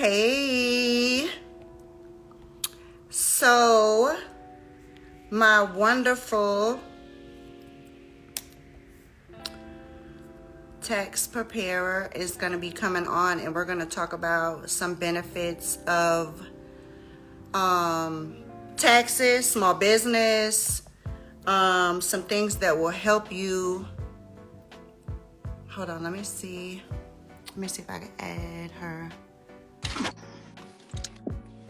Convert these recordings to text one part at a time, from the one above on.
Hey, so my wonderful tax preparer is going to be coming on, and we're going to talk about some benefits of taxes, small business, some things that will help you. Hold on, let me see if I can add her.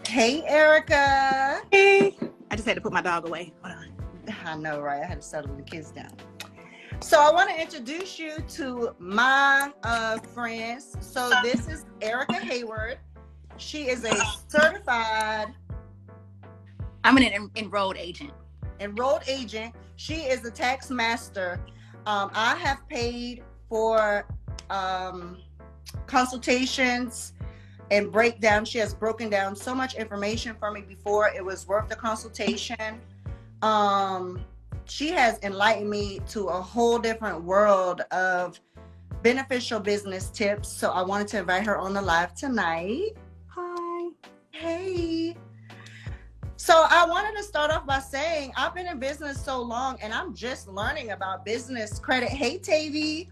Hey, Erica. Hey, I just had to put my dog away. Hold on. I know, right? I had to settle the kids down. So I want to introduce you to my friends. So this is Erica Hayward. She is a certified I'm an enrolled agent. She is a tax master. I have paid for consultations and breakdown. She has broken down so much information for me before it was worth the consultation. She has enlightened me to a whole different world of beneficial business tips. So I wanted to invite her on the live tonight. Hi. Hey. So I wanted to start off by saying I've been in business so long and I'm just learning about business credit. Hey, Tavy.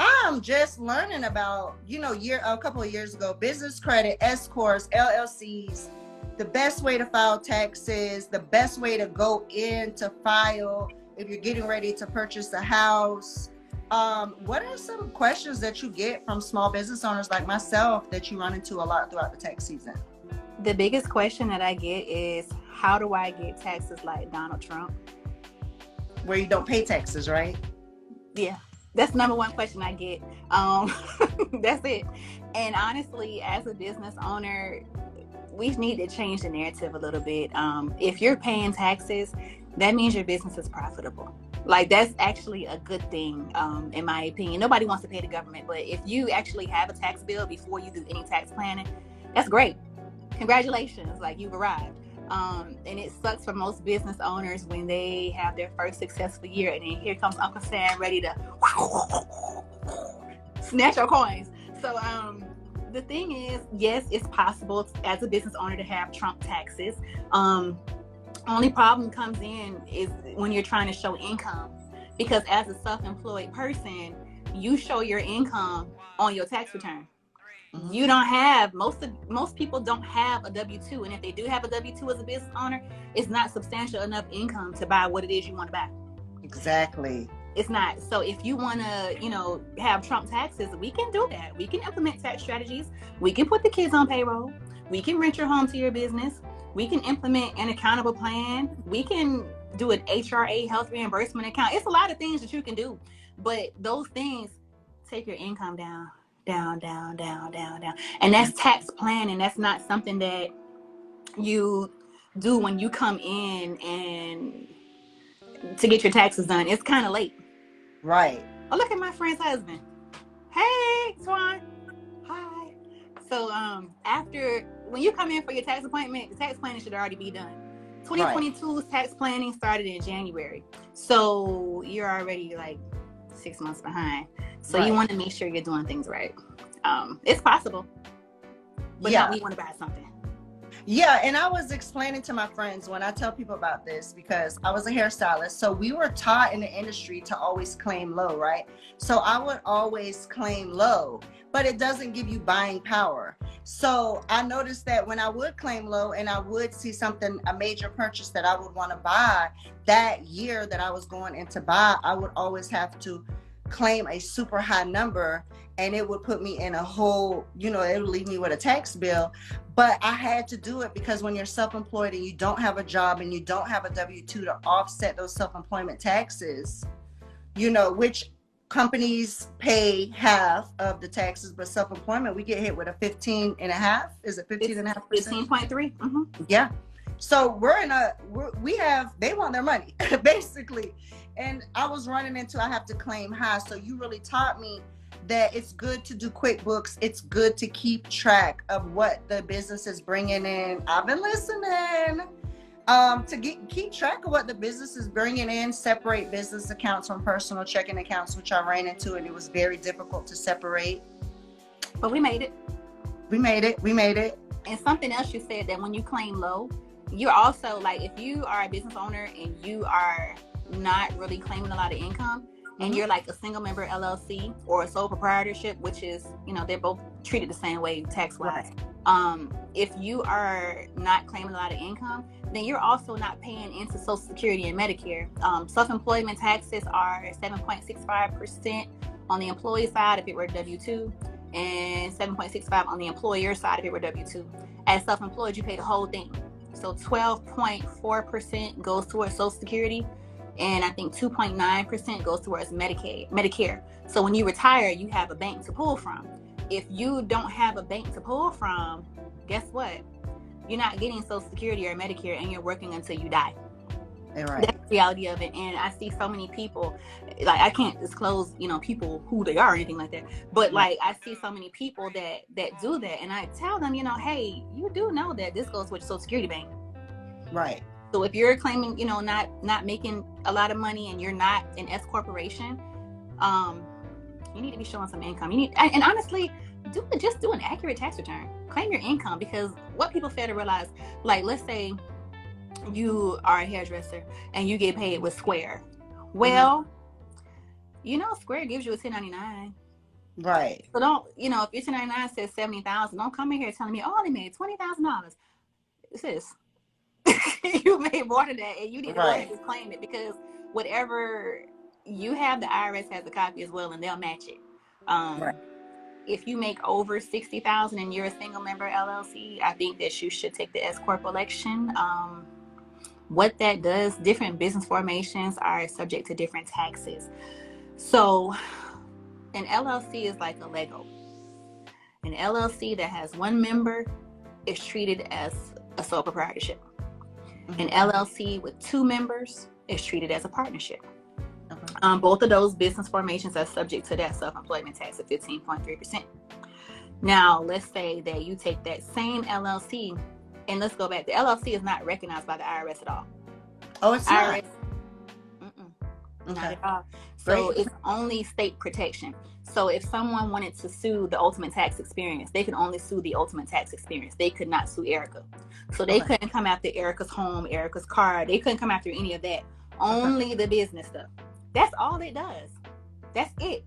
I'm just learning about, a couple of years ago, business credit, S-corps, LLCs, the best way to file taxes, the best way to go in to file if you're getting ready to purchase a house. What are some questions that you get from small business owners like myself that you run into a lot throughout the tax season? The biggest question that I get is, how do I get taxes like Donald Trump? Where you don't pay taxes, right? Yeah, that's number one question I get. That's it. And honestly, as a business owner, we need to change the narrative a little bit. If you're paying taxes, that means your business is profitable. Like, that's actually a good thing, in my opinion. Nobody wants to pay the government, but if you actually have a tax bill before you do any tax planning, that's great. Congratulations, like, you've arrived. And it sucks for most business owners when they have their first successful year, and then here comes Uncle Sam ready to snatch your coins. So the thing is, yes, it's possible as a business owner to have Trump taxes. Only problem comes in is when you're trying to show income, because as a self-employed person, you show your income on your tax return. Mm-hmm. You don't have, most people don't have a W-2, and if they do have a W-2 as a business owner, it's not substantial enough income to buy what it is you want to buy. Exactly. It's not. So if you want to, have Trump taxes, we can do that. We can implement tax strategies. We can put the kids on payroll. We can rent your home to your business. We can implement an accountable plan. We can do an HRA health reimbursement account. It's a lot of things that you can do, but those things take your income down. And that's tax planning. That's not something that you do when you come in and to get your taxes done. It's kind of late. Right. Oh, look at my friend's husband. Hey, Swan. Hi. So after, when you come in for your tax appointment, the tax planning should already be done. 2022's tax planning started in January. So you're already like 6 months behind. So you want to make sure you're doing things right. It's possible, but now we want to buy something. Yeah, and I was explaining to my friends when I tell people about this, because I was a hairstylist. So we were taught in the industry to always claim low, right? So I would always claim low, but it doesn't give you buying power. So I noticed that when I would claim low and I would see something, a major purchase that I would want to buy that year that I was going in to buy, I would always have to claim a super high number, and it would put me in a whole, it would leave me with a tax bill. But I had to do it because when you're self-employed and you don't have a job and you don't have a W-2 to offset those self-employment taxes, which companies pay half of the taxes, but self-employment, we get hit with a 15.5. Is it 15.5%? 15.3. Mm-hmm. Yeah. So they want their money basically. And I was running into, I have to claim high. So you really taught me that it's good to do QuickBooks. It's good to keep track of what the business is bringing in. I've been listening keep track of what the business is bringing in, separate business accounts from personal checking accounts, which I ran into, and it was very difficult to separate. But we made it. We made it. We made it. And something else you said, that when you claim low, you're also like, if you are a business owner and you are not really claiming a lot of income, and you're like a single member LLC or a sole proprietorship, which is, you know, they're both treated the same way tax wise. Right. If you are not claiming a lot of income, then you're also not paying into Social Security and Medicare. Self-employment taxes are 7.65% on the employee side if it were W-2, and 7.65 on the employer side if it were W-2. As self-employed, you pay the whole thing. So 12.4% goes towards Social Security, and I think 2.9% goes towards Medicare. So when you retire, you have a bank to pull from. If you don't have a bank to pull from, guess what? You're not getting Social Security or Medicare, and you're working until you die. Right. That's the reality of it. And I see so many people, like, I can't disclose, you know, people who they are or anything like that, but like, I see so many people that do that, and I tell them, you know, hey, you do know that this goes with Social Security bank. Right. So if you're claiming, you know, not making a lot of money and you're not an S corporation, you need to be showing some income. You need, and honestly, just do an accurate tax return. Claim your income, because what people fail to realize, like, let's say you are a hairdresser and you get paid with Square. Well, you know, Square gives you a 1099. Right. So don't, you know, if your 1099 says 70,000, don't come in here telling me, oh, they made $20,000. Sis, you made more than that, and you need to go ahead and claim it, because whatever you have, the IRS has a copy as well, and they'll match it. If you make over 60,000 and you're a single member LLC, I think that you should take the S Corp election. What that does, different business formations are subject to different taxes. So an LLC is like a Lego. An LLC that has one member is treated as a sole proprietorship. An LLC with two members is treated as a partnership. Both of those business formations are subject to that self-employment tax of 15.3%. Now, let's say that you take that same LLC, and let's go back. The LLC is not recognized by the IRS at all. Oh, it's IRS, not? Not at all. So it's only state protection. So if someone wanted to sue the Ultimate Tax Experience, they could only sue the Ultimate Tax Experience. They could not sue Erica. So they couldn't come after Erica's home, Erica's car. They couldn't come after any of that. Only the business stuff. That's all it does. That's it.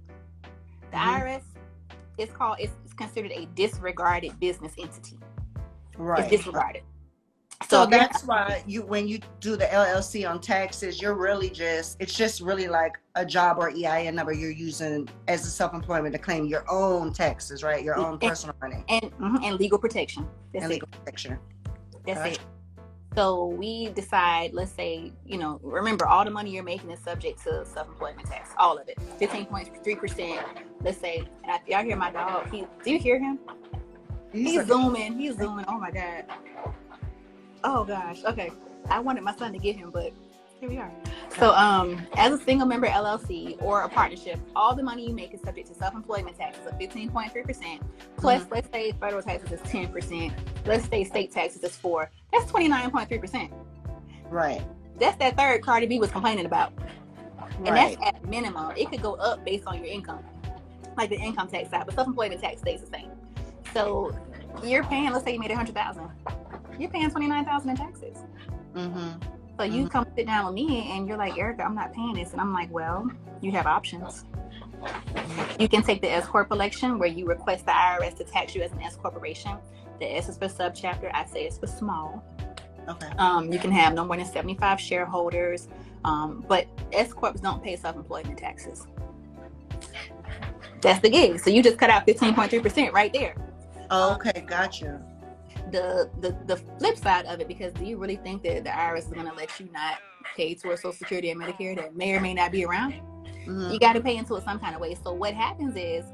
The IRS, it's considered a disregarded business entity. Right. It's disregarded. So that's why when you do the LLC on taxes, you're really it's just really like a job or EIN number you're using as a self-employment to claim your own taxes, right? Your own personal money. And legal protection. That's legal protection. That's it. So we decide, let's say, you know, remember, all the money you're making is subject to self-employment tax, all of it, 15.3%. Let's say, and y'all hear my dog? Do you hear him? He's zooming. He's zooming. Oh my God. Oh gosh. Okay. I wanted my son to get him, but here we are. So, as a single member LLC or a partnership, all the money you make is subject to self-employment taxes of 15.3%. Plus, let's say federal taxes is 10%. Let's say state taxes is 4%. That's 29.3%. Right. That's that third Cardi B was complaining about. And that's at minimum. It could go up based on your income, like the income tax side, but self-employment tax stays the same. So you're paying, let's say you made $100,000. You're paying $29,000 in taxes. So you come sit down with me and you're like, Erica, I'm not paying this. And I'm like, well, you have options. You can take the S Corp election, where you request the IRS to tax you as an S corporation. The S is for subchapter. I say it's for small. Okay. You can have no more than 75 shareholders. But S Corps don't pay self-employment taxes. That's the gig. So you just cut out 15.3% right there. Oh, okay, gotcha. The flip side of it, because do you really think that the IRS is going to let you not pay towards Social Security and Medicare that may or may not be around? You got to pay into it some kind of way. So what happens is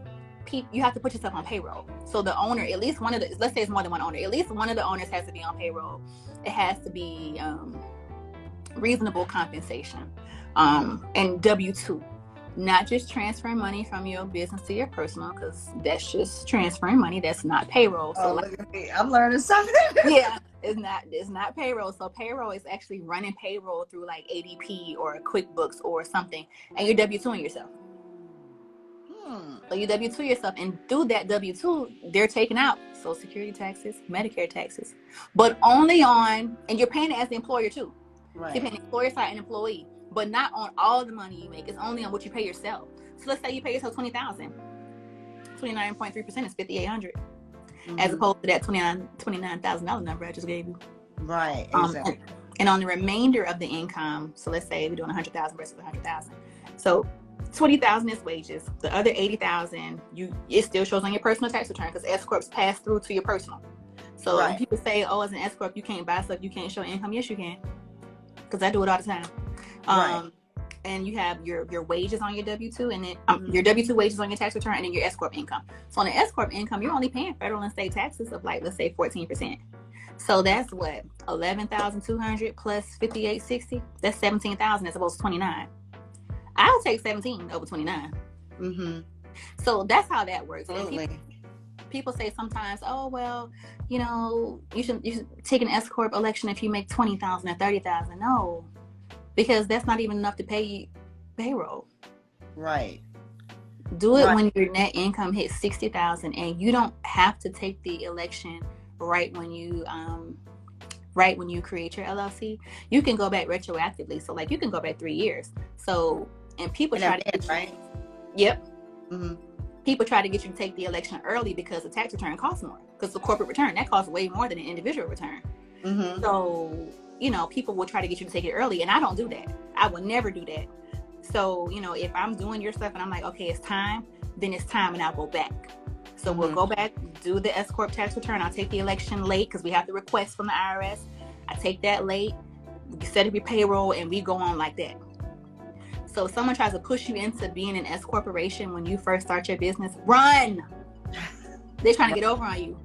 you have to put yourself on payroll. So the owner, at least one of the, let's say it's more than one owner, at least one of the owners has to be on payroll. It has to be reasonable compensation and W-2. Not just transferring money from your business to your personal, because that's just transferring money. That's not payroll. So look at me. I'm learning something. Yeah, it's not payroll. So payroll is actually running payroll through like ADP or QuickBooks or something, and you're W-2ing yourself. So you W-2 yourself, and through that W-2, they're taking out Social Security taxes, Medicare taxes, but only on, and you're paying it as the employer too. Right. So you're paying the employer side and employee, but not on all the money you make. It's only on what you pay yourself. So let's say you pay yourself $20,000. 29.3% is $5,800, as opposed to that $29,000 number I just gave you. Right. Exactly. And on the remainder of the income, so let's say we're doing 100,000 versus 100,000. So 20,000 is wages. The other 80,000, it still shows on your personal tax return because S corps pass through to your personal. So when people say, "Oh, as an S corp, you can't buy stuff, you can't show income," yes, you can, because I do it all the time. Right. And you have your wages on your W-2, and then your W-2 wages on your tax return, and then your S corp income. So on the S corp income, you're only paying federal and state taxes of, like, let's say 14%. So that's what, 11,200 plus 5,860. That's 17,000 as opposed to 29. I'll take 17 over 29. So that's how that works. Absolutely. People say sometimes, "Oh, well, you should take an S corp election if you make 20,000 or 30,000." No, because that's not even enough to pay payroll. Right. Do it when your net income hits 60,000, and you don't have to take the election right when you create your LLC. You can go back retroactively. So, like, you can go back 3 years. So, and people try to get you, right? Yep. People try to get you to take the election early because the tax return costs more. Because the corporate return, that costs way more than an individual return. So, people will try to get you to take it early, and I don't do that. I will never do that. So, if I'm doing your stuff and I'm like, okay, it's time, then it's time, and I'll go back. So we'll go back, do the S corp tax return. I'll take the election late because we have the request from the IRS. I take that late, we set up your payroll, and we go on like that. So if someone tries to push you into being an S corporation when you first start your business, run. They're trying to get over on you.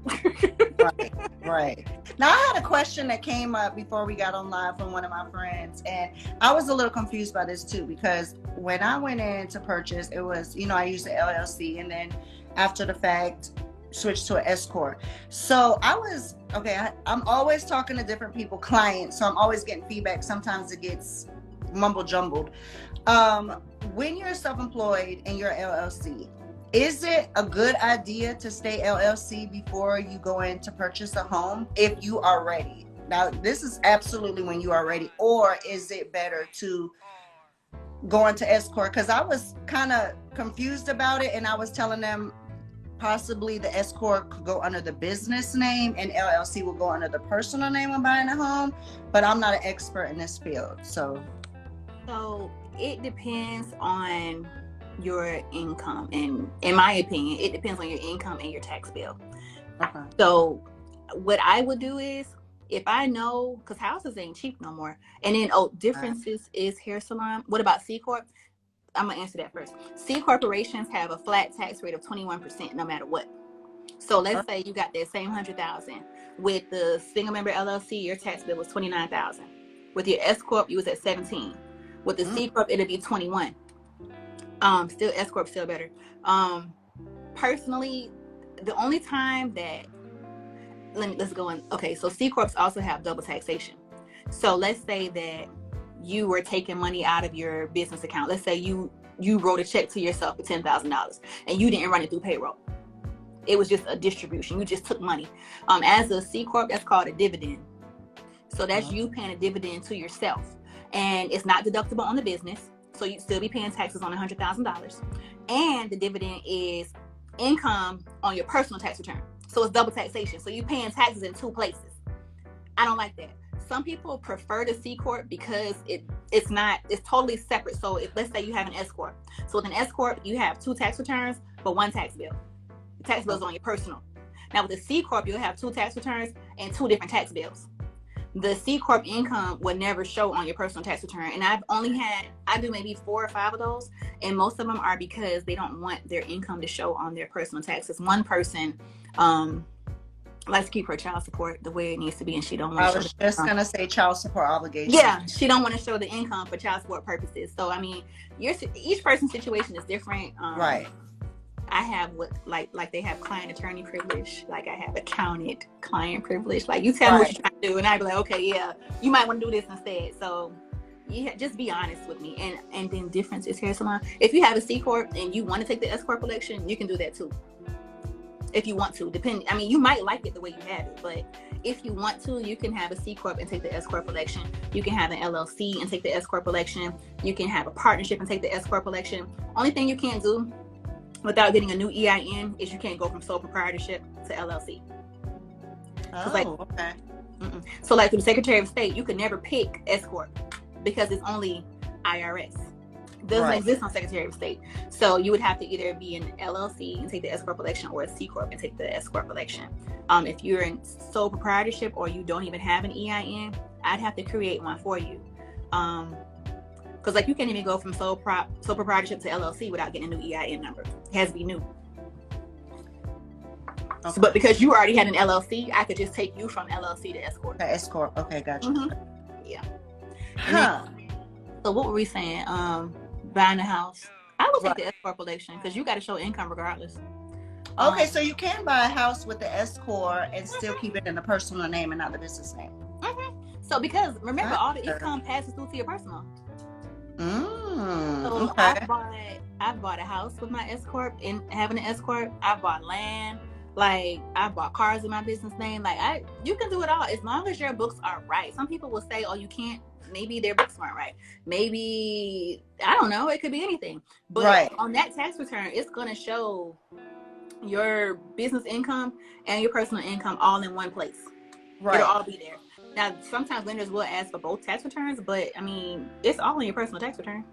Right. Now, I had a question that came up before we got on live from one of my friends, and I was a little confused by this too, because when I went in to purchase, it was, I used the LLC, and then after the fact, switched to an S corp. So I'm always talking to different people, clients, so I'm always getting feedback. Sometimes it gets mumble jumbled. When you're self-employed and you're LLC, is it a good idea to stay LLC before you go in to purchase a home if you are ready? Now, this is absolutely when you are ready, or is it better to go into S corp? Because I was kind of confused about it, and I was telling them possibly the S corp could go under the business name and LLC will go under the personal name when buying a home, but I'm not an expert in this field. So it depends on your income, and in my opinion, it depends on your income and your tax bill. So what I would do is, if I know, because houses ain't cheap no more, and then differences is hair salon. What about C corp? I'm gonna answer that first. C corporations have a flat tax rate of 21% no matter what. So let's say you got that same 100,000 with the single member LLC, your tax bill was 29,000. With your S corp, you was at 17. With the C corp, it'll be 21. Still S corp, still better. Personally, the only time that let's go in. Okay, so C corps also have double taxation. So let's say that you were taking money out of your business account. Let's say you wrote a check to yourself for $10,000 and you didn't run it through payroll. It was just a distribution. You just took money. As a C corp, that's called a dividend. So that's you paying a dividend to yourself, and it's not deductible on the business. So you'd still be paying taxes on $100,000, and the dividend is income on your personal tax return. So it's double taxation. So you're paying taxes in two places. I don't like that. Some people prefer the C corp because it's totally separate. So if, let's say you have an S corp. So with an S corp, you have two tax returns but one tax bill. The tax bill is on your personal. Now with the C corp, you'll have two tax returns and two different tax bills. The C corp income would never show on your personal tax return. And I do maybe 4 or 5 of those. And most of them are because they don't want their income to show on their personal taxes. One person likes to keep her child support the way it needs to be, and she don't want to. I was just gonna say child support obligations. Yeah, she don't want to show the income for child support purposes. So I mean, each person's situation is different. Right. I have like they have client attorney privilege. Like I have accountant client privilege. Like you tell me what you're trying to do, and I'd be like, okay, yeah, you might want to do this instead. So Yeah, just be honest with me. And then difference is hair salon. If you have a C corp and you want to take the S corp election, you can do that too. If you want to, I mean, you might like it the way you have it, but if you want to, you can have a C corp and take the S corp election. You can have an LLC and take the S corp election. You can have a partnership and take the S corp election. Only thing you can't do without getting a new EIN is you can't go from sole proprietorship to LLC. Okay. So like through the Secretary of State, you could never pick S corp because it's only IRS. Doesn't exist on Secretary of State. So you would have to either be an LLC and take the S corp election, or a C corp and take the S corp election. If you're in sole proprietorship or you don't even have an EIN, I'd have to create one for you. Because like you can't even go from sole proprietorship to LLC without getting a new EIN number. It has to be new. Okay. So, but because you already had an LLC, I could just take you from LLC to S corp. S corp. Okay, gotcha. Yeah. So what were we saying? Buying a house. I would take the S corp election because you got to show income regardless. Okay, so you can buy a house with the S corp and still keep it in the personal name and not the business name. So because remember, all the income passes through to your personal. So okay. I've bought a house with my S corp and having an S corp. I've bought land. Like I bought cars in my business name. Like you can do it all as long as your books are right. Some people will say, "Oh, you can't." Maybe their books weren't right. Maybe I don't know. It could be anything. But on that tax return, it's going to show your business income and your personal income all in one place. It'll all be there. Now, sometimes lenders will ask for both tax returns, but I mean, it's all in your personal tax return.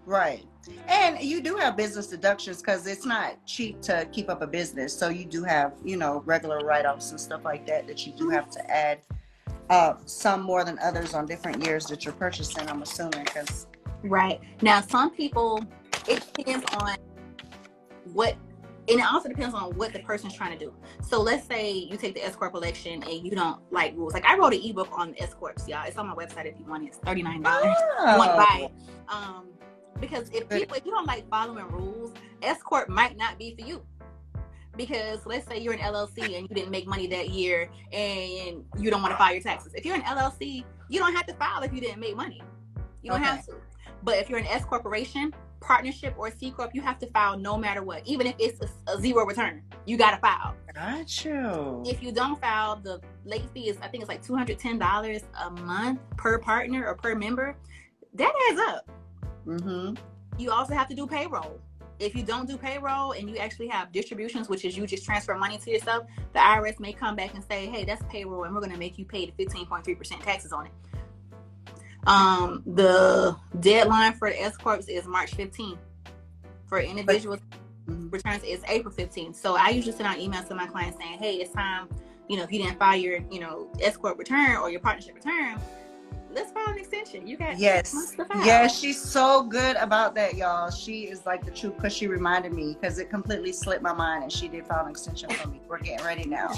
Right. And you do have business deductions because it's not cheap to keep up a business. So you do have, regular write-offs and stuff like that you do have to add. Some more than others on different years that you're purchasing, I'm assuming. Right. Now, some people, it depends on what, and it also depends on what the person's trying to do. So let's say you take the S corp election and you don't like rules. Like I wrote an ebook on S corps, y'all. It's on my website if you want it. It's $39. You want to buy it. Because if you don't like following rules, S corp might not be for you. Because let's say you're an LLC and you didn't make money that year and you don't want to file your taxes. If you're an LLC, you don't have to file if you didn't make money. You don't have to. But if you're an S corporation, partnership, or C corp, you have to file no matter what. Even if it's a zero return, you got to file. Got you. If you don't file, the late fee is, I think it's like $210 a month per partner or per member. That adds up. You also have to do payroll. If you don't do payroll and you actually have distributions, which is you just transfer money to yourself, the IRS may come back and say, hey, that's payroll and we're going to make you pay the 15.3% taxes on it. The deadline for the S corps is March 15th. For individuals, returns is April 15th. So I usually send out emails to my clients saying, hey, it's time, if you didn't file your, S corp return or your partnership return, let's file an extension. You got months to file. Yes, she's so good about that, y'all. She is like the truth because she reminded me because it completely slipped my mind and she did file an extension for me. We're getting ready now.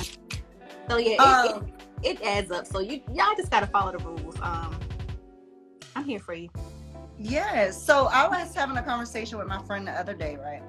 So yeah, it adds up. So y'all just gotta follow the rules. I'm here for you. Yes. So I was having a conversation with my friend the other day, right?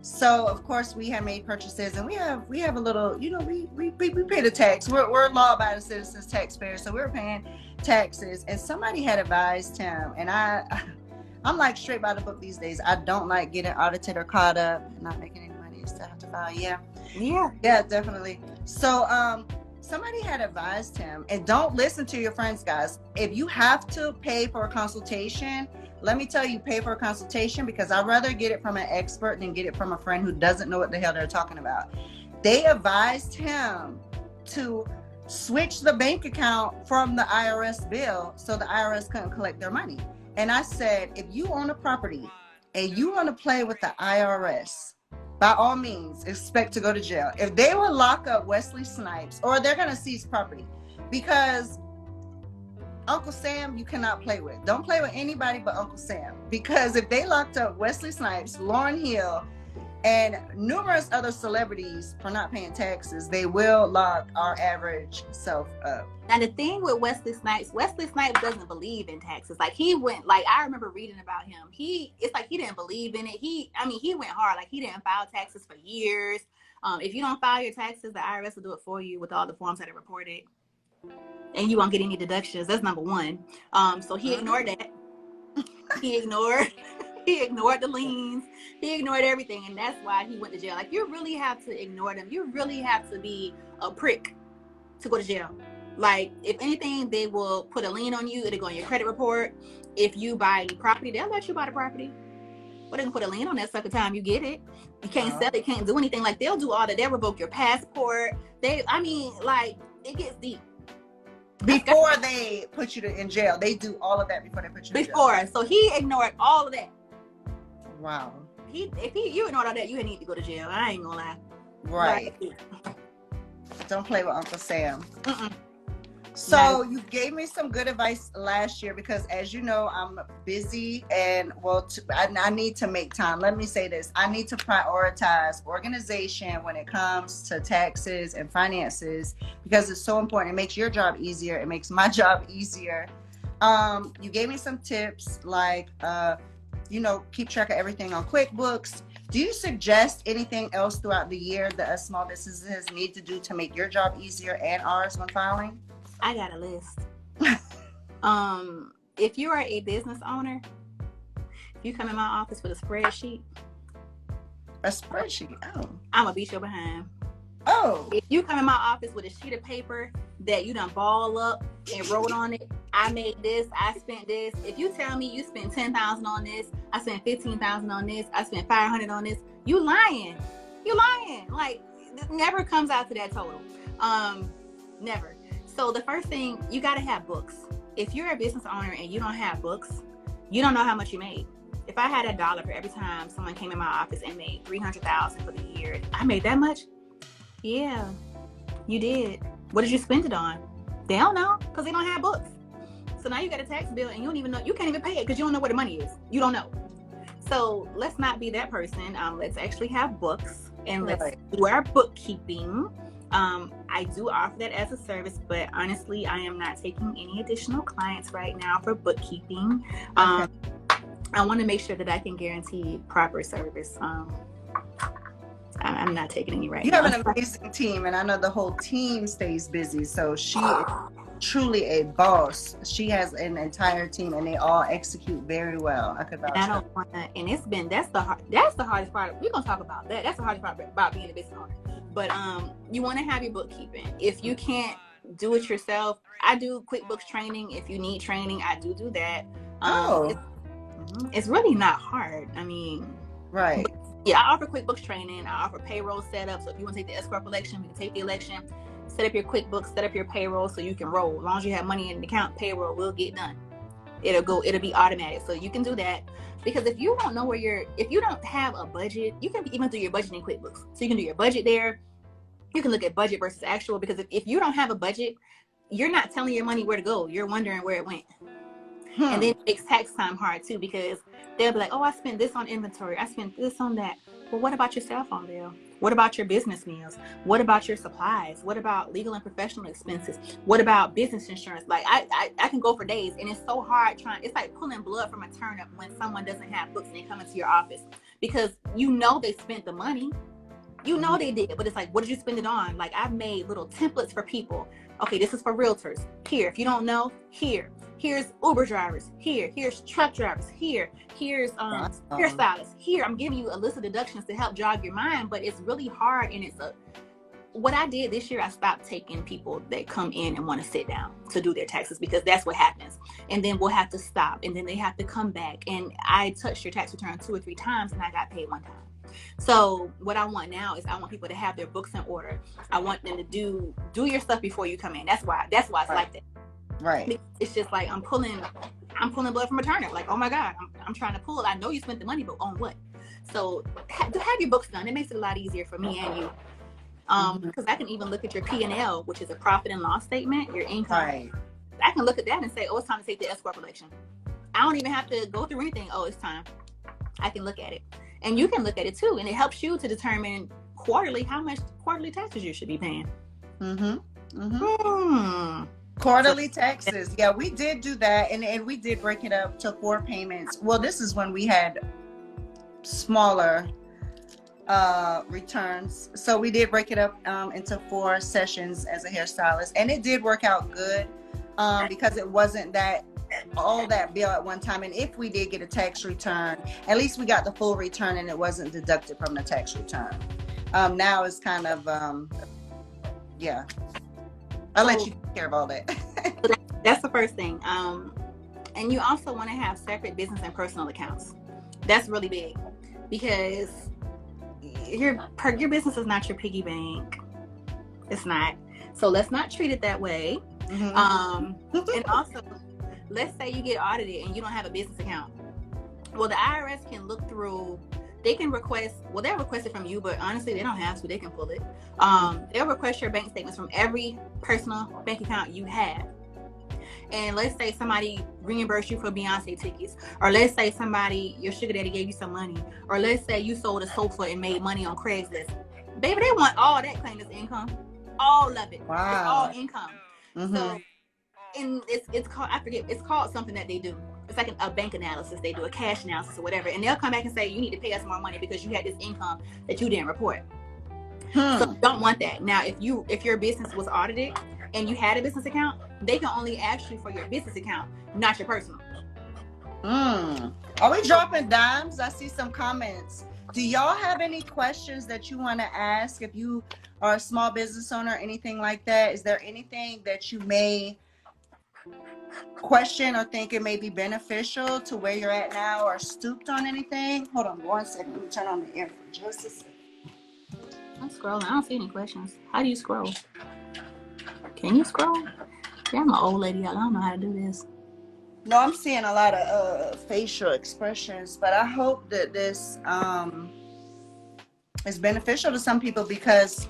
So of course we have made purchases and we have a little, we pay the tax. We're law-abiding citizens, taxpayers, so we're paying taxes. And somebody had advised him, and I'm like straight by the book these days. I don't like getting audited or caught up and not making any money and still have to file. Yeah, definitely. So somebody had advised him, and don't listen to your friends, guys. If you have to pay for a consultation, let me tell you, pay for a consultation because I'd rather get it from an expert than get it from a friend who doesn't know what the hell they're talking about. They advised him to switch the bank account from the IRS bill so the IRS couldn't collect their money. And I said, if you own a property and you want to play with the IRS, by all means, expect to go to jail. If they will lock up Wesley Snipes, or they're going to seize property, because Uncle Sam, you cannot play with. Don't play with anybody but Uncle Sam. Because if they locked up Wesley Snipes, Lauryn Hill, and numerous other celebrities for not paying taxes, they will lock our average self up. Now the thing with Wesley Snipes doesn't believe in taxes. Like he went, I remember reading about him. It's like he didn't believe in it. He went hard. Like he didn't file taxes for years. If you don't file your taxes, the IRS will do it for you with all the forms that are reported. And you won't get any deductions. That's number one. So he ignored that. He ignored he ignored the liens, he ignored everything, and that's why he went to jail. Like, you really have to ignore them. You really have to be a prick to go to jail. Like, if anything, they will put a lien on you. It'll go on your credit report. If you buy any property, they'll let you buy the property, but they can put a lien on that sucker time you get it. You can't sell it, can't do anything. Like, they'll do all that. They'll revoke your passport. Like, it gets deep. Before they put you in jail, they do all of that before they put you in jail. So he ignored all of that. Wow. If you ignored all that, you need to go to jail. I ain't gonna lie. Right. Don't play with Uncle Sam. Mm-mm. So you gave me some good advice last year, because as you know, I'm busy and I need to make time. Let me say this. I need to prioritize organization when it comes to taxes and finances, because it's so important. It makes your job easier. It makes my job easier. You gave me some tips like, keep track of everything on QuickBooks. Do you suggest anything else throughout the year that us small businesses need to do to make your job easier and ours when filing? I got a list. If you are a business owner, if you come in my office with a spreadsheet. A spreadsheet? Oh. I'm gonna beat your behind. Oh. If you come in my office with a sheet of paper that you done ball up and wrote on it, I made this, I spent this. If you tell me you spent $10,000 on this, I spent $15,000 on this, I spent $500 on this, you lying. You lying. Like, it never comes out to that total. Never. So the first thing, you got to have books. If you're a business owner and you don't have books, you don't know how much you made. If I had $1 for every time someone came in my office and made $300,000 for the year, I made that much? Yeah, you did. What did you spend it on? They don't know, because they don't have books. So now you got a tax bill and you don't even know, you can't even pay it because you don't know where the money is. You don't know. So let's not be that person. Let's actually have books and let's do our bookkeeping. I do offer that as a service, but honestly, I am not taking any additional clients right now for bookkeeping. I want to make sure that I can guarantee proper service. I'm not taking any right now. You have an amazing team, and I know the whole team stays busy. So she is truly a boss. She has an entire team, and they all execute very well. I could vouch. I don't want to, and that's the hardest part. We're gonna talk about that. That's the hardest part about being a business owner. But you want to have your bookkeeping. If you can't do it yourself, I do QuickBooks training. If you need training, I do that. It's really not hard. I mean, right. Yeah, I offer QuickBooks training. I offer payroll setup. So if you want to take the S Corp election, we can take the election, set up your QuickBooks, set up your payroll so you can roll. As long as you have money in the account, payroll will get done. It'll be automatic. So you can do that. Because if you don't know if you don't have a budget, you can even do your budget in QuickBooks. So you can do your budget there. You can look at budget versus actual, because if you don't have a budget, you're not telling your money where to go. You're wondering where it went. And then it makes tax time hard too, because they'll be like, oh, I spent this on inventory. I spent this on that. Well, what about your cell phone bill? What about your business meals? What about your supplies? What about legal and professional expenses? What about business insurance? Like, I can go for days, and it's so hard it's like pulling blood from a turnip when someone doesn't have books and they come into your office, because you know they spent the money. You know they did, but it's like, what did you spend it on? Like, I've made little templates for people. Okay, this is for realtors. Here, if you don't know, here's Uber drivers. Here's truck drivers. Here's hairstylists. Here, I'm giving you a list of deductions to help jog your mind, but it's really hard. And what I did this year, I stopped taking people that come in and want to sit down to do their taxes, because that's what happens. And then we'll have to stop, and then they have to come back. And I touched your tax return 2 or 3 times, and I got paid 1 time. So what I want now is I want people to have their books in order. I want them to do your stuff before you come in. That's why it's like that. Right. It's just like I'm pulling blood from a turnip. Like, oh my God, I'm trying to pull. I know you spent the money, but on what? So have your books done. It makes it a lot easier for me and you. Because I can even look at your P&L, which is a profit and loss statement, your income. Right. I can look at that and say, oh, it's time to take the S Corp election. I don't even have to go through anything. Oh, it's time. I can look at it. And you can look at it too. And it helps you to determine quarterly how much quarterly taxes you should be paying. Quarterly taxes. Yeah, we did do that. And we did break it up to 4 payments. Well, this is when we had smaller returns. So we did break it up into 4 sessions as a hairstylist. And it did work out good because it wasn't that all that bill at one time. And if we did get a tax return, at least we got the full return and it wasn't deducted from the tax return. Now it's kind of, yeah. I'll let you take care of all that. That's the first thing. And you also want to have separate business and personal accounts. That's really big because your business is not your piggy bank. It's not. So let's not treat it that way. Mm-hmm. And also, let's say you get audited and you don't have a business account. Well, the IRS can look through. They can request. Well, they'll request it from you, but honestly, they don't have to. They can pull it. They'll request your bank statements from every personal bank account you have. And let's say somebody reimbursed you for Beyonce tickets, or let's say your sugar daddy gave you some money, or let's say you sold a sofa and made money on Craigslist. Baby, they want all that claimed as income, all of it. Wow. It's all income. Mm-hmm. So, and it's called, I forget, it's called something that they do. It's like a bank analysis. They do a cash analysis or whatever, and they'll come back and say you need to pay us more money because you had this income that you didn't report. So you don't want that. Now, if your business was audited and you had a business account, they can only ask you for your business account, not your personal. Are we dropping dimes? I see some comments. Do y'all have any questions that you want to ask if you are a small business owner, anything like that? Is there anything that you may question or think it may be beneficial to where you're at now, or stooped on anything? Hold on 1 second. Let me turn on the air for just a second. I'm scrolling. I don't see any questions. How do you scroll? Can you scroll? Yeah, I'm an old lady. I don't know how to do this. No, I'm seeing a lot of facial expressions, but I hope that this is beneficial to some people, because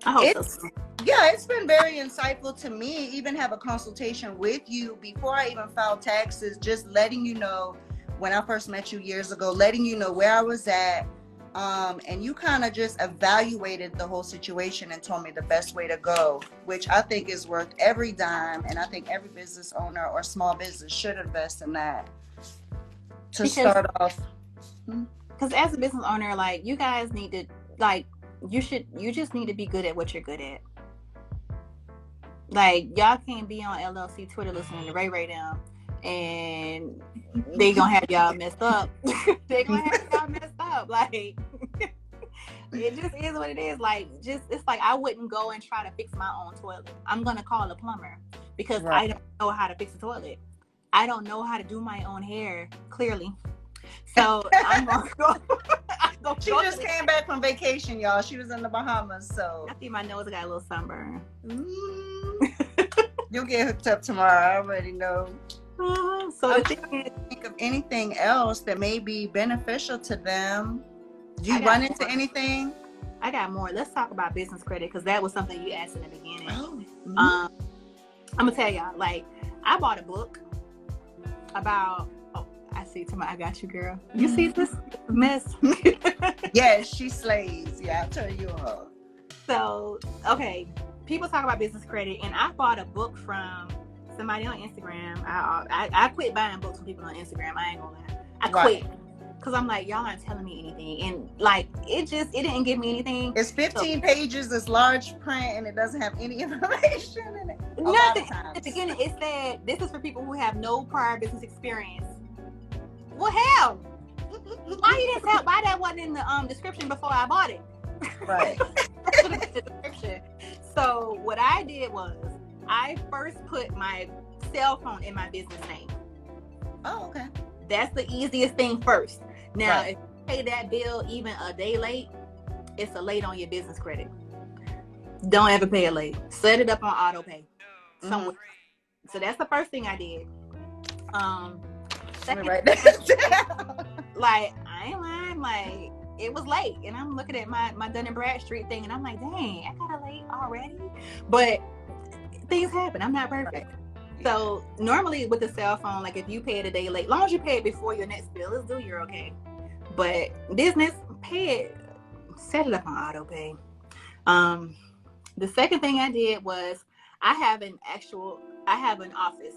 I hope so. Yeah, it's been very insightful to me. Even have a consultation with you before I even filed taxes, just letting you know when I first met you years ago, letting you know where I was at. And you kind of just evaluated the whole situation and told me the best way to go, which I think is worth every dime. And I think every business owner or small business should invest in that start off. Because as a business owner, like, you guys need to, like, you just need to be good at what you're good at. Like, y'all can't be on LLC Twitter listening to Ray them, and they gonna have y'all messed up. They gonna have y'all messed up. Like, it just is what it is. Like, it's like I wouldn't go and try to fix my own toilet. I'm gonna call a plumber because I don't know how to fix a toilet. I don't know how to do my own hair, clearly. So I'm gonna go. She just came back from vacation, y'all. She was in the Bahamas, so I see my nose got a little sunburn. You'll get hooked up tomorrow. I already know. So I'm trying to think of anything else that may be beneficial to them. Do you run into anything? I got more. Let's talk about business credit, because that was something you asked in the beginning. I'm gonna tell y'all. Like, I bought a book about. I see. I got you, girl. You see this mess? Yes, she slays. Yeah, I'll tell you all. So, okay, people talk about business credit, and I bought a book from somebody on Instagram. I quit buying books from people on Instagram. I ain't gonna lie. I quit because I'm like, y'all aren't telling me anything, and like, it didn't give me anything. It's 15 pages. It's large print, and it doesn't have any information in it. Nothing. At the beginning, it said this is for people who have no prior business experience. Well, hell, why you didn't why that wasn't in the description before I bought it? Right. The description. So what I did was I first put my cell phone in my business name. Oh, okay. That's the easiest thing first. Now, if you pay that bill even a day late, it's a late on your business credit. Don't ever pay it late. Set it up on auto pay somewhere. So that's the first thing I did. Write that down. Like, I ain't lying, like, it was late, and I'm looking at my Dun & Bradstreet thing, and I'm like, dang, I got it late already. But things happen. I'm not perfect. So normally with the cell phone, like, if you pay it a day late, as long as you pay it before your next bill is due, you're okay. But business, pay it, set it up on auto pay. The second thing I did was I have an office.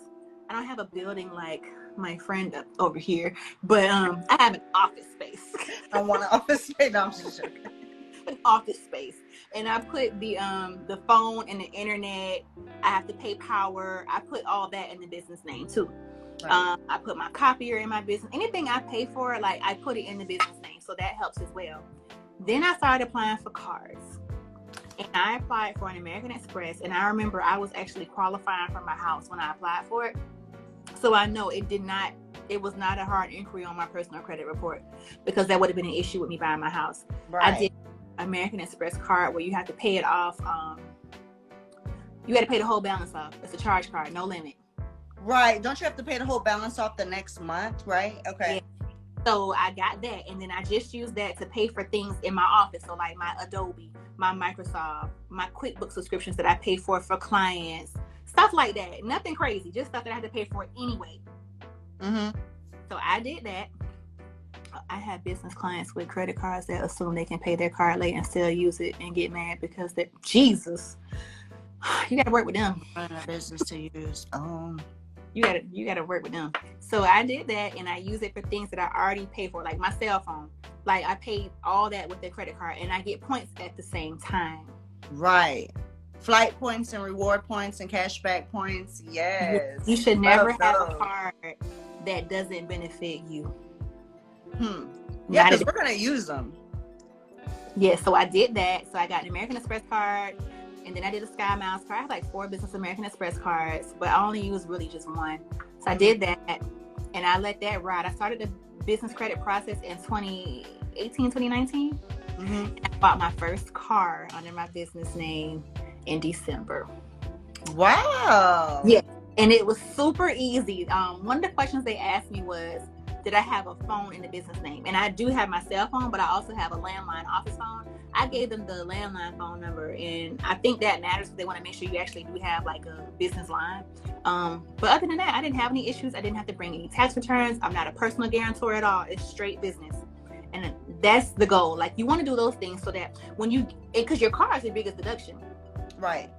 I don't have a building like my friend up over here, but I have an office space. I want an office space. No, I'm just joking. office space, and I put the phone and the internet. I have to pay power. I put all that in the business name too. Right. I put my copier in my business. Anything I pay for, like I put it in the business name, so that helps as well. Then I started applying for cards, and I applied for an American Express. And I remember I was actually qualifying for my house when I applied for it, so I know it was not a hard inquiry on my personal credit report, because that would have been an issue with me buying my house. Right. I did American Express card where you have to pay it off. You got to pay the whole balance off. It's a charge card, no limit. Right. Don't you have to pay the whole balance off the next month, right? Okay. Yeah. So I got that, and then I just used that to pay for things in my office. So like my Adobe, my Microsoft, my QuickBooks subscriptions that I pay for clients, stuff like that. Nothing crazy, just stuff that I had to pay for anyway. Mm-hmm. So I did that. I have business clients with credit cards that assume they can pay their card late and still use it and get mad because they're Jesus. You got to work with them. Business to use. You gotta work with them. So I did that, and I use it for things that I already paid for, like my cell phone. Like I paid all that with the credit card, and I get points at the same time. Right. Flight points and reward points and cashback points. Yes. You should never have a card that doesn't benefit you. Yeah, because we're gonna use them. Yeah, so I did that. So I got an American Express card. And then I did a Sky Miles card. I have like 4 business American Express cards, but I only use really just one. So I did that, and I let that ride. I started the business credit process in 2018, 2019. Mm-hmm. And I bought my first car under my business name in December. Wow. Yeah, and it was super easy. One of the questions they asked me was, did I have a phone in the business name? And I do have my cell phone, but I also have a landline office phone. I gave them the landline phone number, and I think that matters because they want to make sure you actually do have like a business line. But other than that, I didn't have any issues. I didn't have to bring any tax returns. I'm not a personal guarantor at all. It's straight business. And that's the goal. Like you want to do those things so that because your car is your biggest deduction. Right.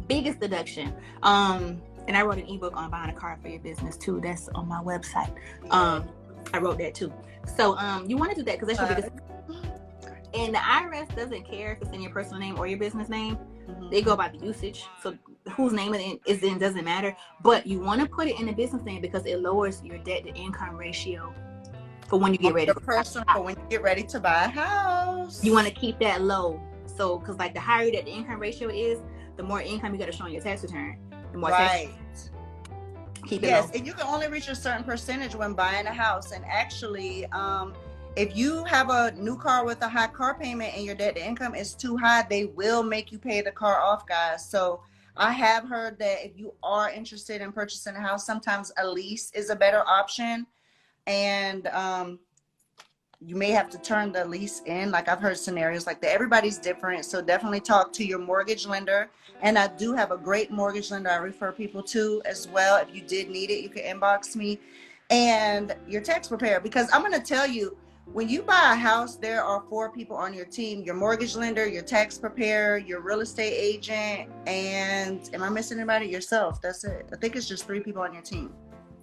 Biggest deduction. And I wrote an ebook on buying a car for your business too. That's on my website. I wrote that too. So you want to do that because that's your biggest. And the IRS doesn't care if it's in your personal name or your business name. Mm-hmm. They go by the usage. So whose name it is in doesn't matter. But you want to put it in the business name because it lowers your debt to income ratio for when you get ready. For when you get ready to buy a house. You want to keep that low. So because like the higher that the income ratio is, the more income you got to show on your tax return. The more right. Keep it low. And you can only reach a certain percentage when buying a house. And actually, if you have a new car with a high car payment and your debt to income is too high, they will make you pay the car off, guys. So I have heard that if you are interested in purchasing a house, sometimes a lease is a better option. And you may have to turn the lease in. Like I've heard scenarios like that. Everybody's different. So definitely talk to your mortgage lender. And I do have a great mortgage lender I refer people to as well. If you did need it, you can inbox me. And your tax preparer, because I'm going to tell you, when you buy a house, there are 4 people on your team: your mortgage lender, your tax preparer, your real estate agent, and am I missing anybody? Yourself. That's it. I think it's just 3 people on your team.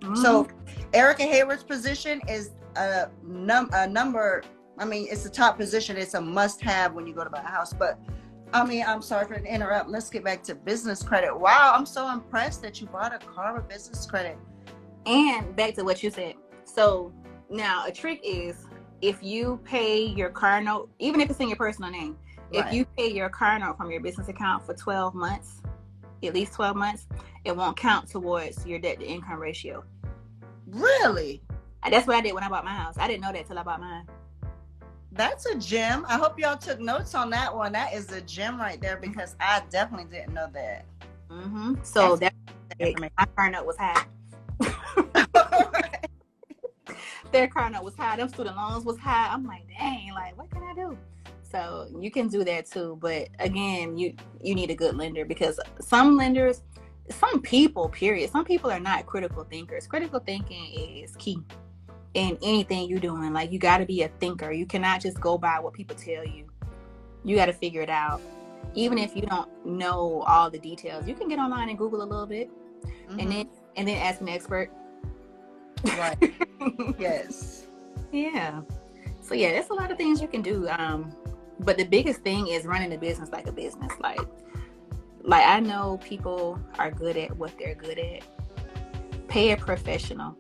Mm-hmm. So Erica Hayward's position is a number. I mean, it's the top position. It's a must-have when you go to buy a house. But I mean, I'm sorry for the interrupt. Let's get back to business credit. Wow, I'm so impressed that you bought a car with business credit. And back to what you said. So now a trick is, if you pay your car note, even if it's in your personal name, right. If you pay your car note from your business account for 12 months, at least 12 months, it won't count towards your debt to income ratio. Really? That's what I did when I bought my house. I didn't know that till I bought mine. That's a gem. I hope y'all took notes on that one. That is a gem right there because I definitely didn't know that. Mm-hmm. So my car note was high. Their car note was high. Them student loans was high. I'm like, dang, like, what can I do? So you can do that too. But again, you need a good lender because some people are not critical thinkers. Critical thinking is key in anything you're doing. Like, you got to be a thinker. You cannot just go by what people tell you. You got to figure it out. Even if you don't know all the details, you can get online and Google a little bit, mm-hmm. and then ask an expert. Right. Yes. Yeah. So yeah, there's a lot of things you can do. But the biggest thing is running a business like a business. Like I know people are good at what they're good at. Pay a professional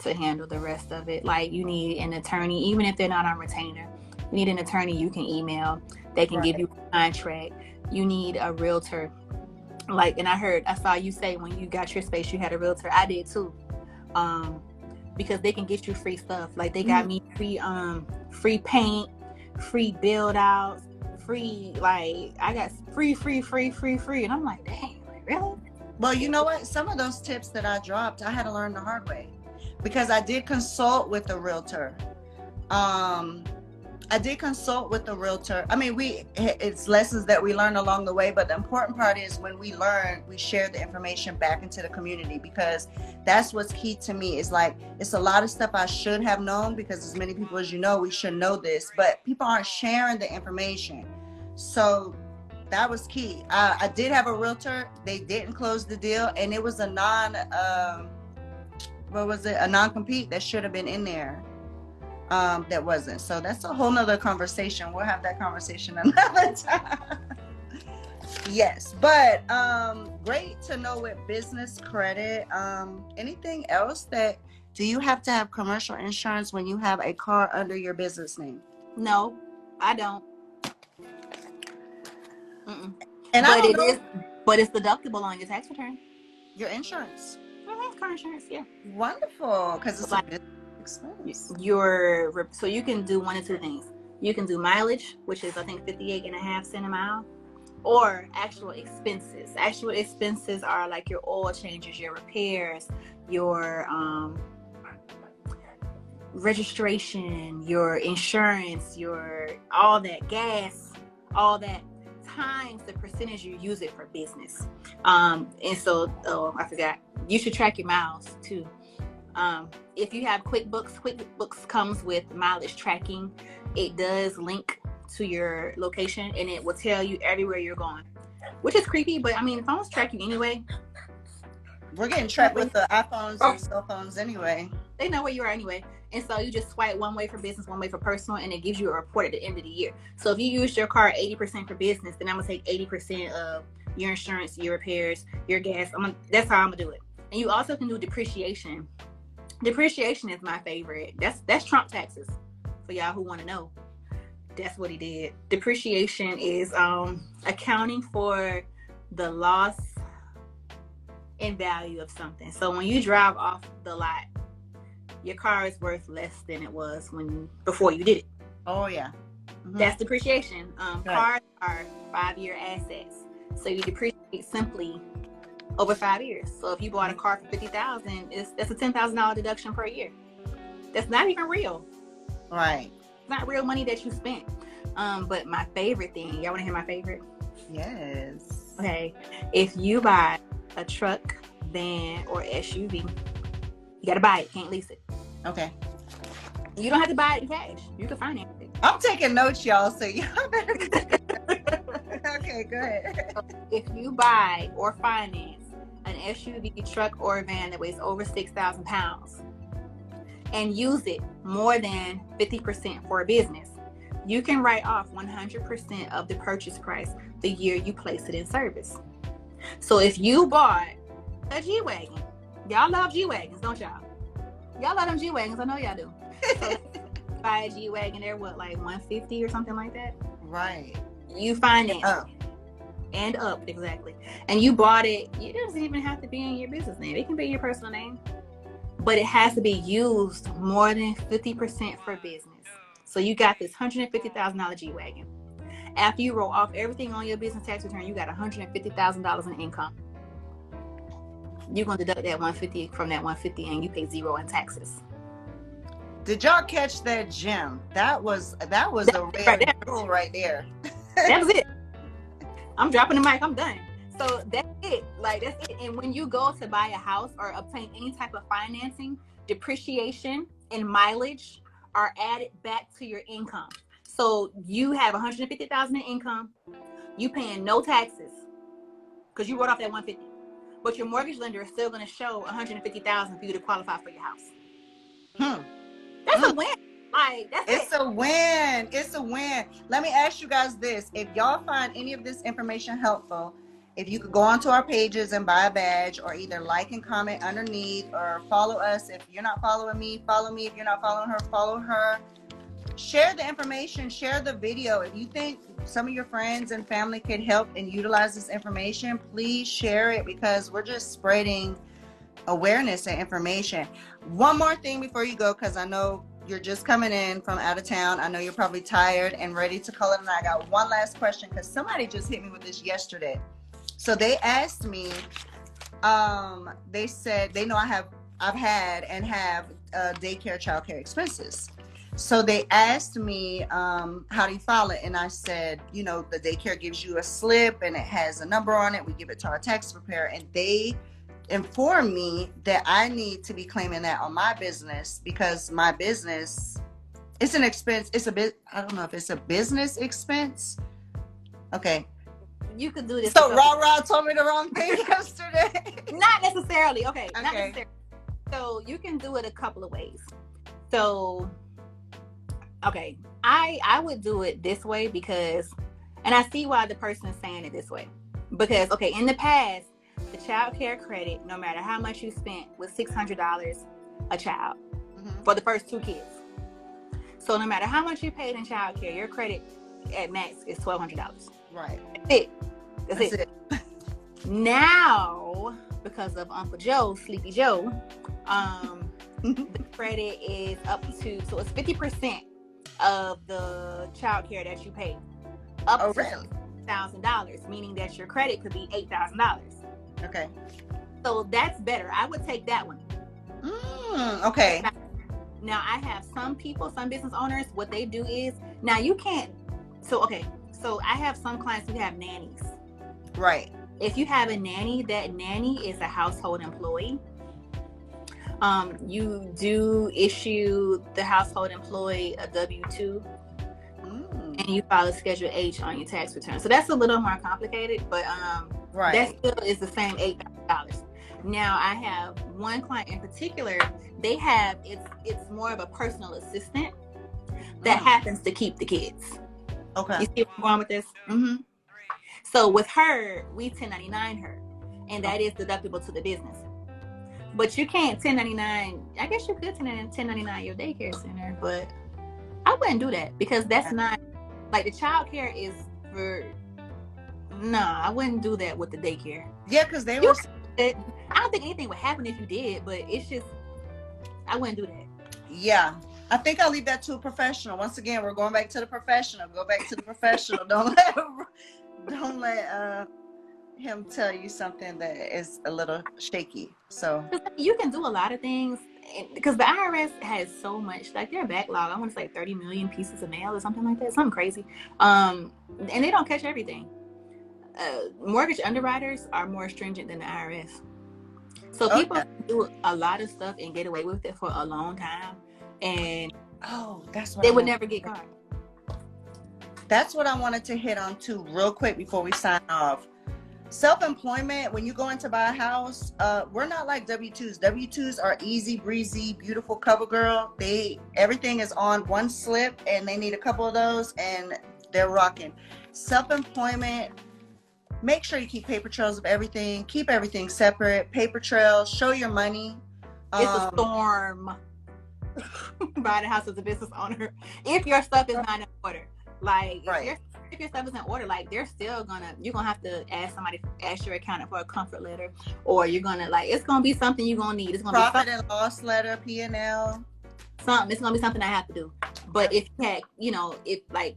to handle the rest of it. Like you need an attorney, even if they're not on retainer. You need an attorney you can email. They can give you a contract. You need a realtor. Like, and I saw you say when you got your space, you had a realtor. I did too. Because they can get you free stuff. Like they got me free paint, free build outs, free, like I got free. And I'm like, dang, like, really? Well, you know what? Some of those tips that I dropped, I had to learn the hard way because I did consult with a realtor. I mean, it's lessons that we learn along the way, but the important part is when we learn, we share the information back into the community, because that's what's key to me. Is like, it's a lot of stuff I should have known, because as many people as you know, we should know this, but people aren't sharing the information. So that was key. I did have a realtor. They didn't close the deal, and it was a non-compete that should have been in there. That wasn't. So that's a whole nother conversation. We'll have that conversation another time. Yes, but great to know with business credit. Anything else do you have to have commercial insurance when you have a car under your business name? No, I don't. And but it's deductible on your tax return. Your insurance. Car insurance, yeah. Wonderful, because it's like, a business expense. So you can do one of two things. You can do mileage, which is I think 58.5 cents a mile, or actual expenses. Actual expenses are like your oil changes, your repairs, your registration, your insurance, your all that gas, all that times the percentage you use it for business. And so, I forgot, you should track your miles too. If you have QuickBooks comes with mileage tracking. It does link to your location and it will tell you everywhere you're going, which is creepy, but I mean, phones track you anyway. We're getting tracked with the iPhones and cell phones anyway. They know where you are anyway. And so you just swipe one way for business, one way for personal, and it gives you a report at the end of the year. So if you use your car 80% for business, then I'm going to take 80% of your insurance, your repairs, your gas. That's how I'm going to do it. And you also can do depreciation. Depreciation is my favorite. That's Trump taxes for y'all who want to know. That's what he did. Depreciation is accounting for the loss in value of something. So when you drive off the lot, your car is worth less than it was before you did it. Oh yeah. Mm-hmm. That's depreciation. Cars are 5-year assets, so you depreciate simply over 5 years. So if you bought a car for $50,000, that's a $10,000 deduction per year. That's not even real. Right. It's not real money that you spent. But my favorite thing, y'all want to hear my favorite? Yes. Okay. If you buy a truck, van, or SUV, you gotta buy it. Can't lease it. Okay. You don't have to buy it in cash. You can finance it. I'm taking notes, y'all, so y'all better. Okay, go ahead. If you buy or finance an SUV, truck, or van that weighs over 6,000 pounds and use it more than 50% for a business, you can write off 100% of the purchase price the year you place it in service. So if you bought a G-Wagon, y'all love G-Wagons, don't y'all? Y'all love them G-Wagons, I know y'all do. So buy a G-Wagon, they're what, like 150 or something like that? Right. You finance and up, exactly. And you bought it, it doesn't even have to be in your business name. It can be your personal name. But it has to be used more than 50% for business. So you got this $150,000 G-Wagon. After you roll off everything on your business tax return, you got $150,000 in income. You're going to deduct that 150 from that 150 and you pay $0 in taxes. Did y'all catch that gem? That was a rare jewel right there. That was it. I'm dropping the mic. I'm done. So that's it. Like, that's it. And when you go to buy a house or obtain any type of financing, depreciation and mileage are added back to your income. So you have $150,000 in income. You paying no taxes because you wrote off that $150,000. But your mortgage lender is still going to show $150,000 for you to qualify for your house. That's a win. Like, that's It's a win. It's a win. Let me ask you guys this. If y'all find any of this information helpful, if you could go onto our pages and buy a badge, or either like and comment underneath, or follow us. If you're not following me, follow me. If you're not following her, follow her. Share the information, share the video. If you think some of your friends and family could help and utilize this information, please share it, because we're just spreading awareness and information. One more thing before you go, because I know you're just coming in from out of town. I know you're probably tired and ready to call it. And I got one last question, because somebody just hit me with this yesterday. So they asked me, they said they know I've had and have daycare, childcare expenses. So they asked me, how do you file it? And I said, you know, the daycare gives you a slip and it has a number on it. We give it to our tax preparer, and they informed me that I need to be claiming that on my business, because my business, it's an expense. It's a bit, I don't know if it's a business expense. Okay. You could do this. So Ra told me the wrong thing yesterday. Not necessarily. Okay. Not Okay. necessarily. So you can do it a couple of ways. So, okay, I would do it this way, because, and I see why the person is saying it this way, because, okay, in the past, the child care credit, no matter how much you spent, was $600 a child for the first 2 kids. So no matter how much you paid in child care, your credit at max is $1,200. Right. That's it. Now, because of Uncle Joe, Sleepy Joe, the credit is up to, so it's 50% of the child care that you paid. Up to really? $1,000, meaning that your credit could be $8,000. Okay. So that's better. I would take that one. Okay. Now I have some people, some business owners, what they do is, now you can't, so I have some clients who have nannies. Right. If you have a nanny, that nanny is a household employee. You do issue the household employee a W-2, and you file a Schedule H on your tax return. So that's a little more complicated, but right. That still is the same $8,000. Now I have one client in particular. They have it's more of a personal assistant that happens to keep the kids. Okay. You see where I'm going with this? Mm-hmm. So with her, we 1099 her, and that is deductible to the business. But you can't 1099. I guess you could 1099 your daycare center, but I wouldn't do that, because that's not, like, the child care is for. Nah, I wouldn't do that with the daycare. Yeah, because they were. I don't think anything would happen if you did, but it's just, I wouldn't do that. Yeah, I think I'll leave that to a professional. Once again, we're going back to the professional. Go back to the professional. Don't let him tell you something that is a little shaky. So you can do a lot of things, because the IRS has so much, like, their backlog, I want to say 30 million pieces of mail or something like that, something crazy. And they don't catch everything. Mortgage underwriters are more stringent than the IRS. So people do a lot of stuff and get away with it for a long time, and that's what they would never get caught. That's what I wanted to hit on too, real quick before we sign off. Self-employment, when you go in to buy a house, we're not like W-2s. W-2s are easy breezy, beautiful cover girl. Everything is on one slip, and they need a couple of those, and they're rocking. Self-employment, make sure you keep paper trails of everything. Keep everything separate. Paper trails, show your money. It's a storm buying a house as a business owner if your stuff is not in order. Like, if your stuff is in order, like, you're gonna have to ask your accountant for a comfort letter, or you're gonna, like, it's gonna be something you're gonna need. It's gonna profit and loss letter, P&L. It's gonna be something I have to do. But if you had, if, like,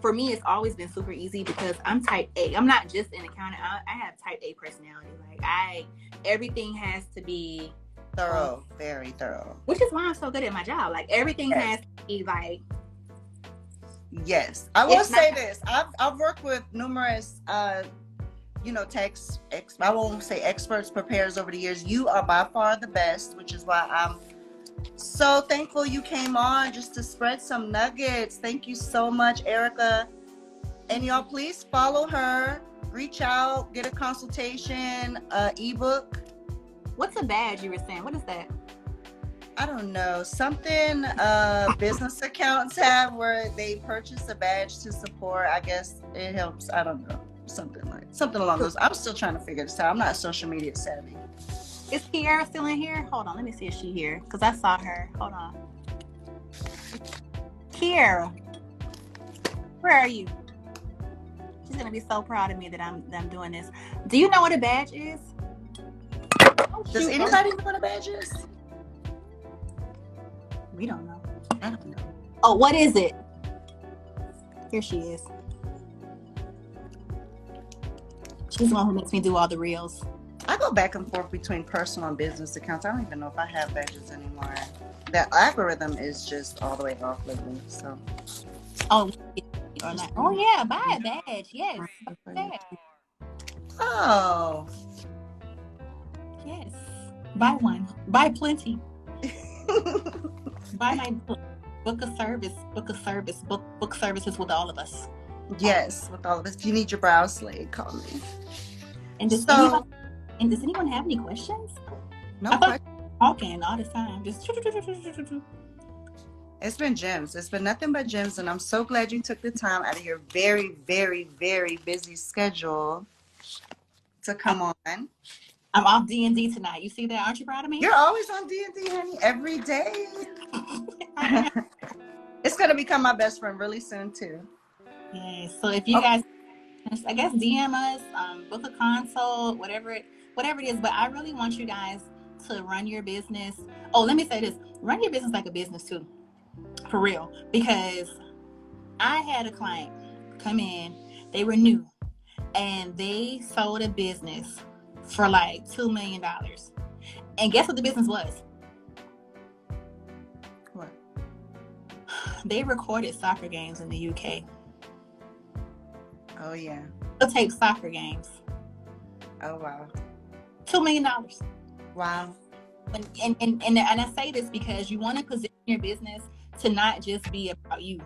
for me, it's always been super easy, because I'm type A. I'm not just an accountant. I have type A personality. Like, everything has to be thorough, very thorough. Which is why I'm so good at my job. Like, everything has to be like. Yes, I will say this. I've worked with numerous, tax. I won't say experts, preparers over the years. You are by far the best, which is why I'm so thankful you came on just to spread some nuggets. Thank you so much, Erica. And y'all, please follow her. Reach out, get a consultation, ebook. What's a badge you were saying? What is that? I don't know, something business accounts have where they purchase a badge to support. I guess it helps. I don't know. Something along those. I'm still trying to figure this out. I'm not social media savvy. Is Kiara still in here? Hold on, let me see if she's here. Because I saw her. Hold on. Kiara, where are you? She's gonna be so proud of me that I'm doing this. Do you know what a badge is? Does anybody know what a badge is? We don't know. I don't know. Oh, what is it? Here she is. She's the one who makes me do all the reels. I go back and forth between personal and business accounts. I don't even know if I have badges anymore. That algorithm is just all the way off lately. So. Oh, or not. Oh yeah, buy a badge. Yes. Buy a badge. Oh. Yes. Buy one. Buy plenty. Buy my book. Book a service. Book services with all of us. Yes, with all of us. If you need your brow slayed, call me. And does anyone have any questions? No questions. Talking all the time. Just. It's been gems. It's been nothing but gems, and I'm so glad you took the time out of your very, very, very busy schedule to come on. I'm off D&D tonight. You see that? Aren't you proud of me? You're always on D&D, honey, every day. It's going to become my best friend really soon, too. Yeah, so if you guys, I guess, DM us, book a consult, whatever it is. But I really want you guys to run your business. Oh, let me say this. Run your business like a business, too. For real. Because I had a client come in. They were new. And they sold a business for like $2 million. And guess what the business was? What? They recorded soccer games in the UK. Oh, yeah. They'll take soccer games. Oh, wow. $2 million. Wow. And I say this because you want to position your business to not just be about you.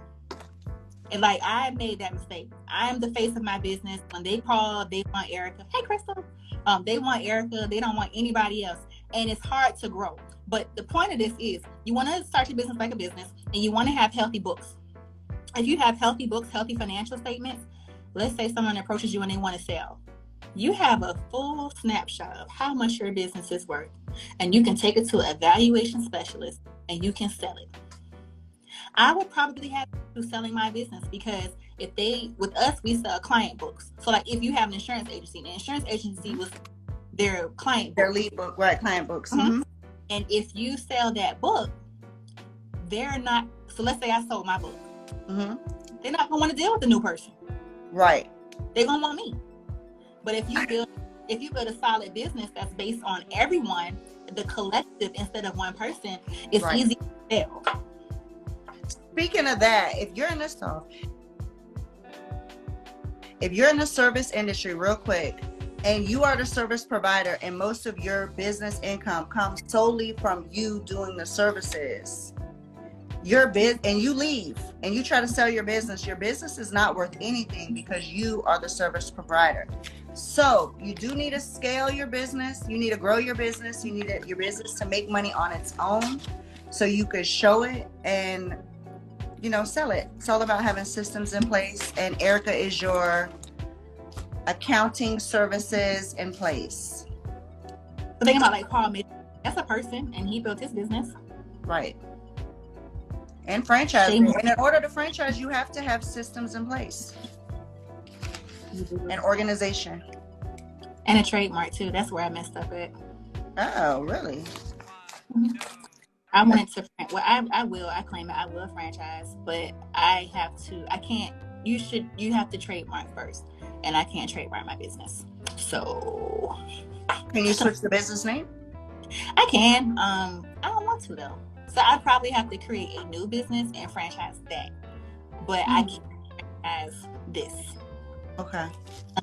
And like, I made that mistake. I'm the face of my business. When they call, they want Erica. Hey, Crystal. They want Erica. They don't want anybody else. And it's hard to grow. But the point of this is you want to start your business like a business, and you want to have healthy books. If you have healthy books, healthy financial statements, let's say someone approaches you and they want to sell. You have a full snapshot of how much your business is worth. And you can take it to an evaluation specialist and you can sell it. I would probably have to selling my business because with us, we sell client books. So like if you have an insurance agency, the insurance agency was their client book. Their lead book, right, client books. Mm-hmm. Mm-hmm. And if you sell that book, they're not, so let's say I sold my book. Mm-hmm. They're not gonna want to deal with the new person. Right. They're gonna want me. But if you build a solid business that's based on everyone, the collective instead of one person, it's right. Easy to sell. Speaking of that, if you're in the service industry, real quick, and you are the service provider and most of your business income comes solely from you doing the services, and you leave and you try to sell your business is not worth anything because you are the service provider. So you do need to scale your business. You need to grow your business. You need your business to make money on its own so you could show it and sell it. It's all about having systems in place, and Erica is your accounting services in place. So think about like Paul, that's a person, and he built his business. Right. And franchise. And in order to franchise, you have to have systems in place. An organization. And a trademark too. That's where I messed up at. Oh, really? Mm-hmm. I wanted to, I claim it, I will franchise, but I can't, you have to trademark first, and I can't trademark my business. So. Can you switch the business name? I can. I don't want to though. So I'd probably have to create a new business and franchise that, but I can't franchise this. Okay.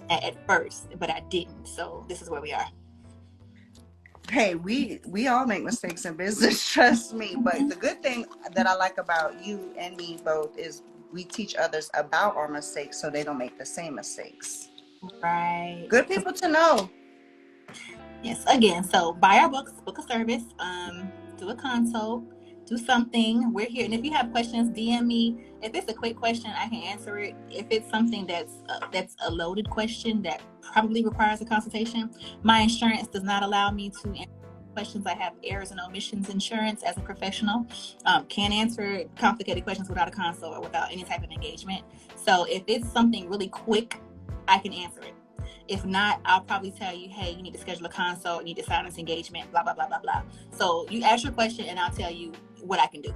At first, but I didn't. So this is where we are. Hey, we all make mistakes in business, trust me. But the good thing that I like about you and me both is we teach others about our mistakes so they don't make the same mistakes. Right. Good people to know. Yes. Again, so buy our books, book a service. do a consult, do something. We're here. And if you have questions, DM me. If it's a quick question, I can answer it. If it's something that's a loaded question that probably requires a consultation, my insurance does not allow me to answer questions. I have errors and omissions insurance as a professional. Can't answer complicated questions without a consult or without any type of engagement. So if it's something really quick, I can answer it. If not, I'll probably tell you, hey, you need to schedule a consult, you need to sign this engagement, blah, blah, blah, blah, blah. So you ask your question and I'll tell you what I can do.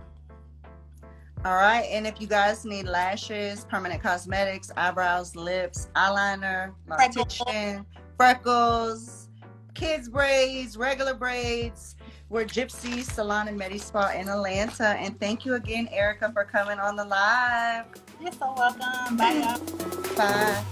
All right. And if you guys need lashes, permanent cosmetics, eyebrows, lips, eyeliner, mortician, freckles, kids braids, regular braids, we're Gypsy Salon and Medi Spa in Atlanta. And thank you again, Erica, for coming on the live. You're so welcome. Bye, y'all. Bye.